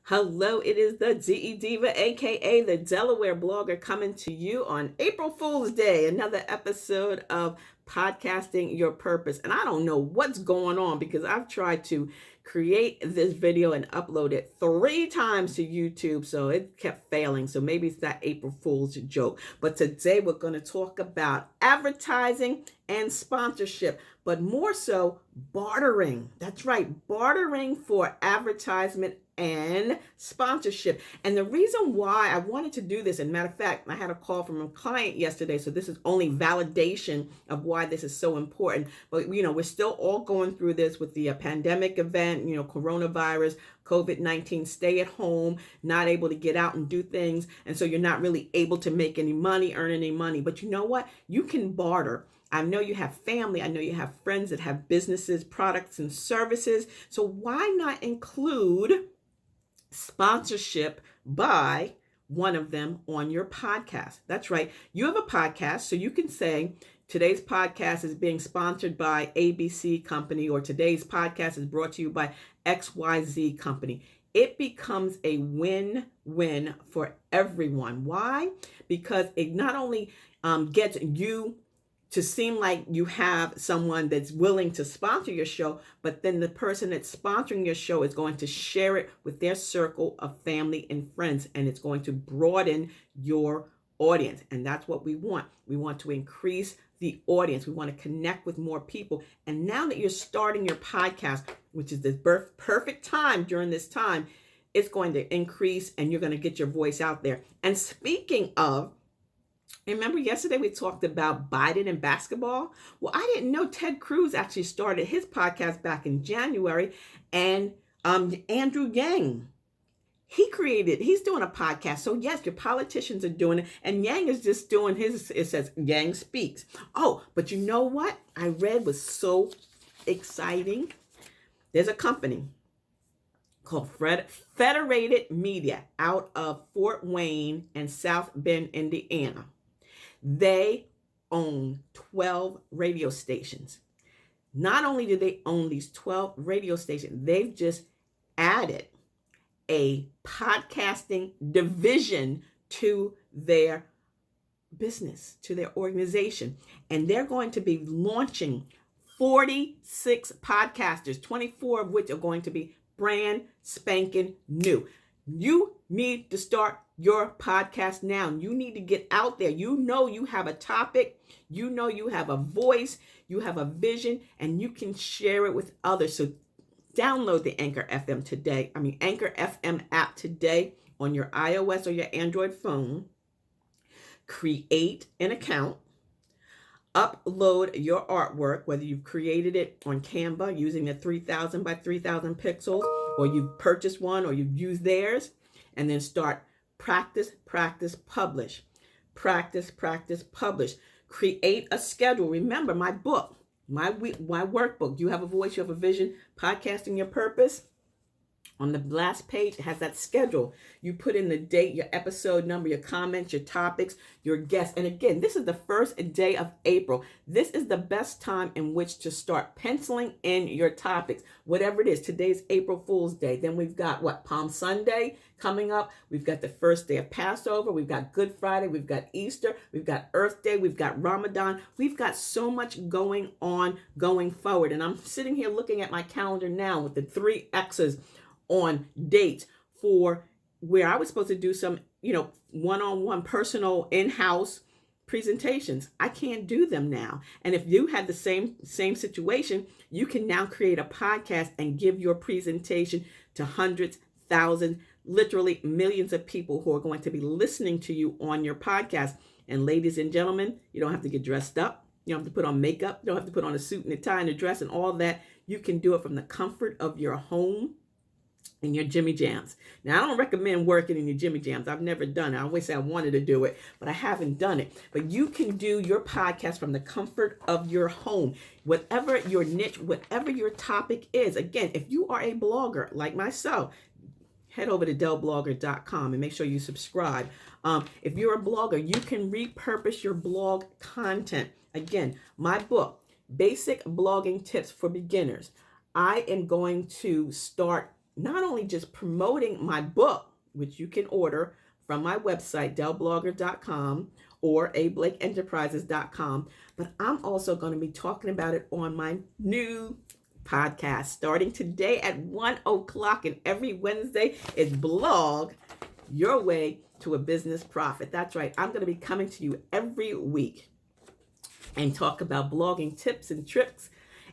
Hello, it is the DE Diva, aka the Delaware blogger, coming to you on April Fool's Day. Another episode of Podcasting Your Purpose. And I don't know what's going on because I've tried to create this video and upload it 3 times to YouTube, so it kept failing. So maybe it's that April Fool's joke. But today we're going to talk about advertising and sponsorship, but more so bartering. That's right, bartering for advertisement and sponsorship. And the reason why I wanted to do this, and matter of fact, I had a call from a client yesterday, so this is only validation of why this is so important. But we're still all going through this with the pandemic event, coronavirus, COVID-19, stay at home, not able to get out and do things. And so you're not really able to make any money, earn any money. But you know what? You can barter. I know you have family. I know you have friends that have businesses, products, and services. So why not include sponsorship by one of them on your podcast? That's right. You have a podcast, so you can say, today's podcast is being sponsored by ABC Company, or today's podcast is brought to you by XYZ Company. It becomes a win-win for everyone. Why? Because it not only gets you to seem like you have someone that's willing to sponsor your show, but then the person that's sponsoring your show is going to share it with their circle of family and friends, and it's going to broaden your audience. And that's what we want. We want to increase the audience. We want to connect with more people. And now that you're starting your podcast, which is the perfect time during this time, it's going to increase and you're going to get your voice out there. And speaking of, remember yesterday we talked about Biden and basketball? Well, I didn't know Ted Cruz actually started his podcast back in January, and Andrew Yang, he's doing a podcast. So yes, your politicians are doing it, and Yang is just doing his, it says Yang Speaks. Oh, but you know what I read was so exciting? There's a company called Federated Media out of Fort Wayne and South Bend, Indiana. They own 12 radio stations. Not only do they own these 12 radio stations, they've just added a podcasting division to their business, to their organization. And they're going to be launching 46 podcasters, 24 of which are going to be brand spanking new. You need to start your podcast now. You need to get out there. You have a topic, you have a voice, you have a vision, and you can share it with others. So download the Anchor FM app today on your iOS or your Android phone. Create an account. Upload your artwork, whether you've created it on Canva using the 3000 by 3000 pixels, or you've purchased one, or you've used theirs, and then start practice, publish. Practice, publish. Create a schedule. Remember my book, my workbook. You have a voice, you have a vision, podcasting your purpose. On the last page, it has that schedule. You put in the date, your episode number, your comments, your topics, your guests. And again, this is the first day of April. This is the best time in which to start penciling in your topics, whatever it is. Today's April Fool's Day. Then we've got Palm Sunday coming up. We've got the first day of Passover. We've got Good Friday. We've got Easter. We've got Earth Day. We've got Ramadan. We've got so much going on going forward. And I'm sitting here looking at my calendar now with the 3 X's on dates for where I was supposed to do some, one-on-one personal in-house presentations. I can't do them now. And if you had the same situation, you can now create a podcast and give your presentation to hundreds, thousands, literally millions of people who are going to be listening to you on your podcast. And ladies and gentlemen, you don't have to get dressed up. You don't have to put on makeup. You don't have to put on a suit and a tie and a dress and all that. You can do it from the comfort of your home in your Jimmy Jams. Now, I don't recommend working in your Jimmy Jams. I've never done it. I always say I wanted to do it, but I haven't done it. But you can do your podcast from the comfort of your home, whatever your niche, whatever your topic is. Again, if you are a blogger like myself, head over to delblogger.com and make sure you subscribe. If you're a blogger, you can repurpose your blog content. Again, my book, Basic Blogging Tips for Beginners. I am going to start not only just promoting my book, which you can order from my website, delblogger.com or ablakeenterprises.com, but I'm also going to be talking about it on my new podcast starting today at 1 o'clock. And every Wednesday is Blog Your Way to a Business Profit. That's right. I'm going to be coming to you every week and talk about blogging tips and tricks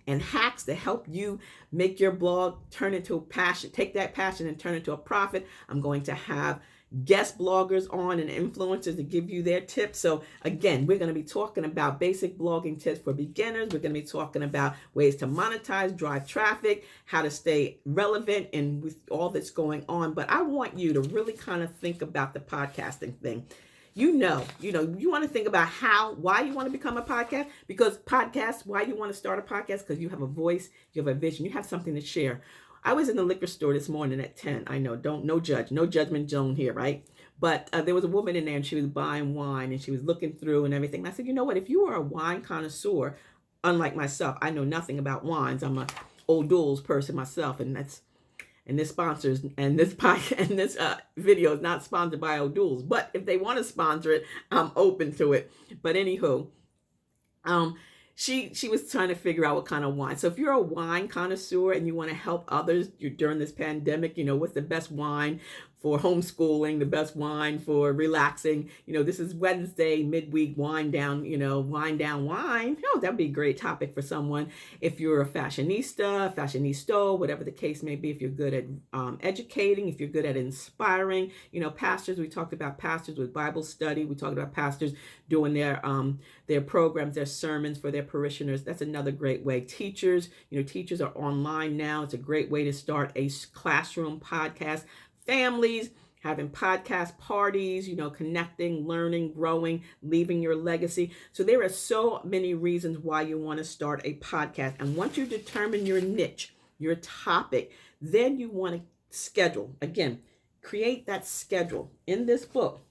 and hacks to help you make your blog turn into a passion, take that passion and turn it into a profit. I'm going to have guest bloggers on and influencers to give you their tips. So again, we're going to be talking about basic blogging tips for beginners. We're going to be talking about ways to monetize, drive traffic, how to stay relevant and with all that's going on. But I want you to really kind of think about the podcasting thing. You want to think about why you want to become a podcast, because why you want to start a podcast, because you have a voice, you have a vision, you have something to share. I was in the liquor store this morning at 10. I know, no judgment zone here, right? But there was a woman in there and she was buying wine and she was looking through and everything. And I said, you know what, if you are a wine connoisseur, unlike myself, I know nothing about wines. I'm an Old Duels person myself, and this video is not sponsored by Old Duels, but if they want to sponsor it, I'm open to it. But anywho, she was trying to figure out what kind of wine. So if you're a wine connoisseur and you want to help others during this pandemic, what's the best wine for homeschooling, the best wine for relaxing. This is Wednesday, midweek wine down, wine. Oh, that'd be a great topic for someone. If you're a fashionista, whatever the case may be, if you're good at educating, if you're good at inspiring, pastors, we talked about pastors with Bible study. We talked about pastors doing their programs, their sermons for their parishioners. That's another great way. Teachers, teachers are online now. It's a great way to start a classroom podcast. Families, having podcast parties, connecting, learning, growing, leaving your legacy. So there are so many reasons why you want to start a podcast. And once you determine your niche, your topic, then you want to schedule. Again, create that schedule in this book.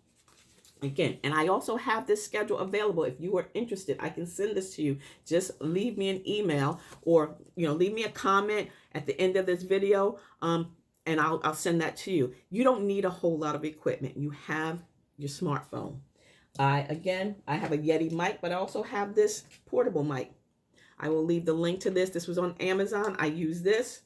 Again, and I also have this schedule available. If you are interested, I can send this to you. Just leave me an email or, leave me a comment at the end of this video. And I'll send that to you. You don't need a whole lot of equipment. You have your smartphone. I have a Yeti mic, but I also have this portable mic. I will leave the link to this. This was on Amazon. I use this.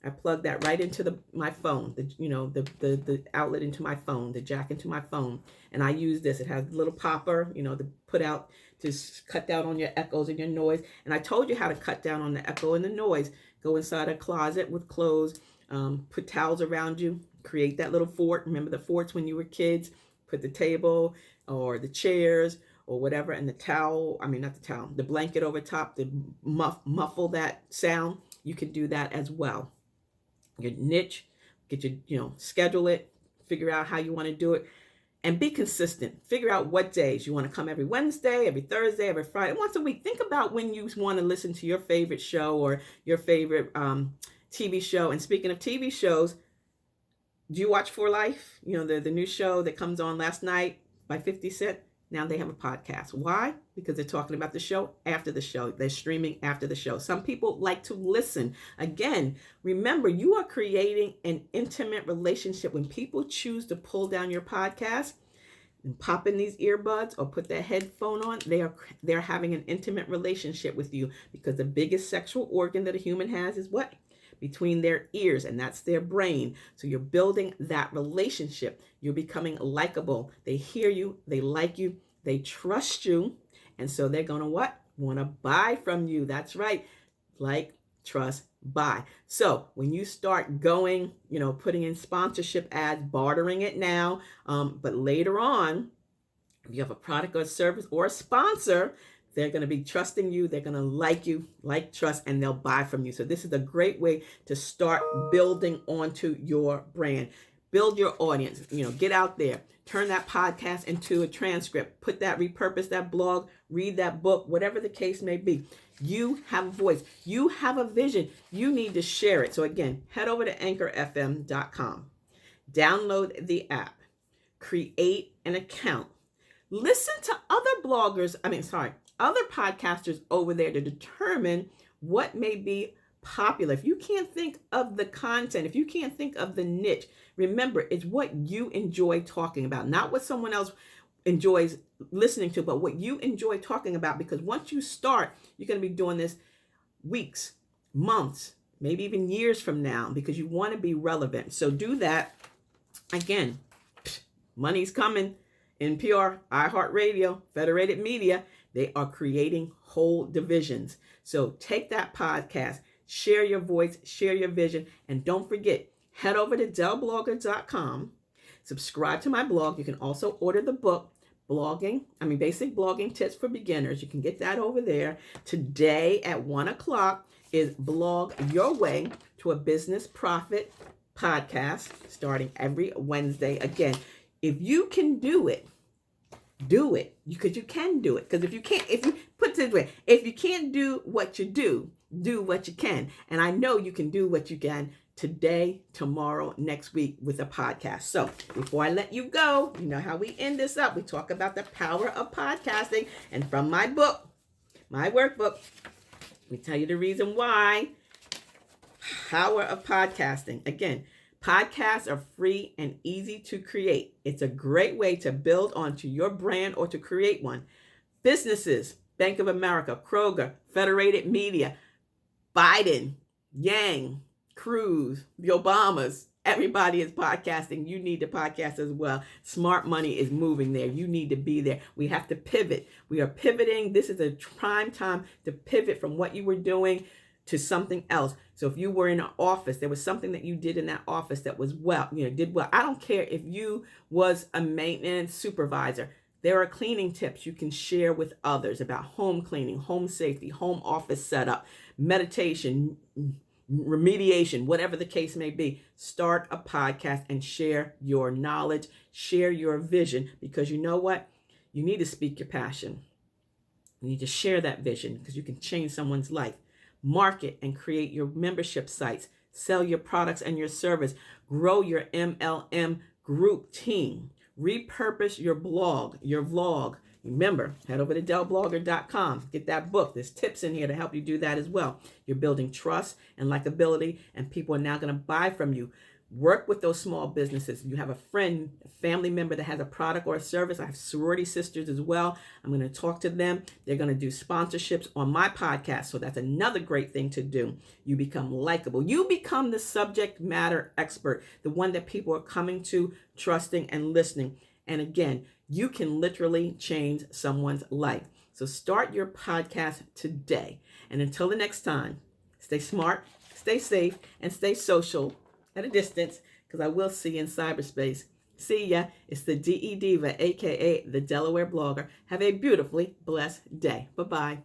I plug that right into my phone, the outlet into my phone, the jack into my phone. And I use this. It has a little popper, to put out, to cut down on your echoes and your noise. And I told you how to cut down on the echo and the noise. Go inside a closet with clothes. Put towels around you, create that little fort. Remember the forts when you were kids? Put the table or the chairs or whatever, and the blanket over top to muffle that sound. You can do that as well. Your niche, get schedule it, figure out how you want to do it, and be consistent. Figure out what days you want to come, every Wednesday, every Thursday, every Friday, once a week. Think about when you want to listen to your favorite show or your favorite TV show. And speaking of TV shows, do you watch For Life? The new show that comes on last night by 50 Cent. Now they have a podcast. Why? Because they're talking about the show after the show. They're streaming after the show. Some people like to listen. Again, remember, you are creating an intimate relationship. When people choose to pull down your podcast and pop in these earbuds or put their headphone on, they're having an intimate relationship with you, because the biggest sexual organ that a human has is what? Between their ears, and that's their brain. So you're building that relationship. You're becoming likable. They hear you, they like you, they trust you, and so they're gonna what? Want to buy from you. That's right. Like, trust, buy. So when you start going, putting in sponsorship ads, bartering it now, but later on, if you have a product or a service or a sponsor, they're going to be trusting you. They're going to like you, trust, and they'll buy from you. So this is a great way to start building onto your brand. Build your audience, get out there, turn that podcast into a transcript, repurpose that blog, read that book, whatever the case may be. You have a voice. You have a vision. You need to share it. So again, head over to anchorfm.com, download the app, create an account, listen to other podcasters over there to determine what may be popular, if you can't think of the content, if you can't think of the niche, remember, it's what you enjoy talking about, not what someone else enjoys listening to, but what you enjoy talking about. Because once you start, you're going to be doing this weeks, months, maybe even years from now, because you want to be relevant. So do that. Again, money's coming. NPR, iHeartRadio, Federated Media, they are creating whole divisions. So take that podcast, share your voice, share your vision, and don't forget, head over to delblogger.com, subscribe to my blog. You can also order the book, Basic Blogging Tips for Beginners. You can get that over there. Today at 1:00 is Blog Your Way to a Business Profit podcast, starting every Wednesday. Again, if you can do it, do it, because you can do it. Because if you put it this way, if you can't do what you do what you can. And I know you can do what you can today, tomorrow, next week with a podcast. So before I let you go, you know how we end this up. We talk about the power of podcasting. And from my book, my workbook, let me tell you the reason why. Power of podcasting. Again, podcasts are free and easy to create. It's a great way to build onto your brand or to create one. Businesses, Bank of America, Kroger, Federated Media, Biden, Yang, Cruz, the Obamas, everybody is podcasting. You need to podcast as well. Smart money is moving there. You need to be there. We have to pivot. We are pivoting. This is a prime time to pivot from what you were doing to something else. So if you were in an office, there was something that you did in that office that was did well. I don't care if you was a maintenance supervisor. There are cleaning tips you can share with others about home cleaning, home safety, home office setup, meditation, remediation, whatever the case may be. Start a podcast and share your knowledge, share your vision, because you know what? You need to speak your passion. You need to share that vision because you can change someone's life. Market and create your membership sites, sell your products and your service, grow your MLM group team, repurpose your blog, your vlog. Remember, head over to delblogger.com. Get that book. There's tips in here to help you do that as well. You're building trust and likability, and people are now going to buy from you. Work with those small businesses. You have a friend, a family member that has a product or a service. I have sorority sisters as well. I'm going to talk to them. They're going to do sponsorships on my podcast. So that's another great thing to do. You become likable. You become the subject matter expert, the one that people are coming to, trusting and listening. And again, you can literally change someone's life. So start your podcast today. And until the next time, stay smart, stay safe, and stay social at a distance, because I will see you in cyberspace. See ya. It's the DE Diva, aka the Delaware blogger. Have a beautifully blessed day. Bye-bye.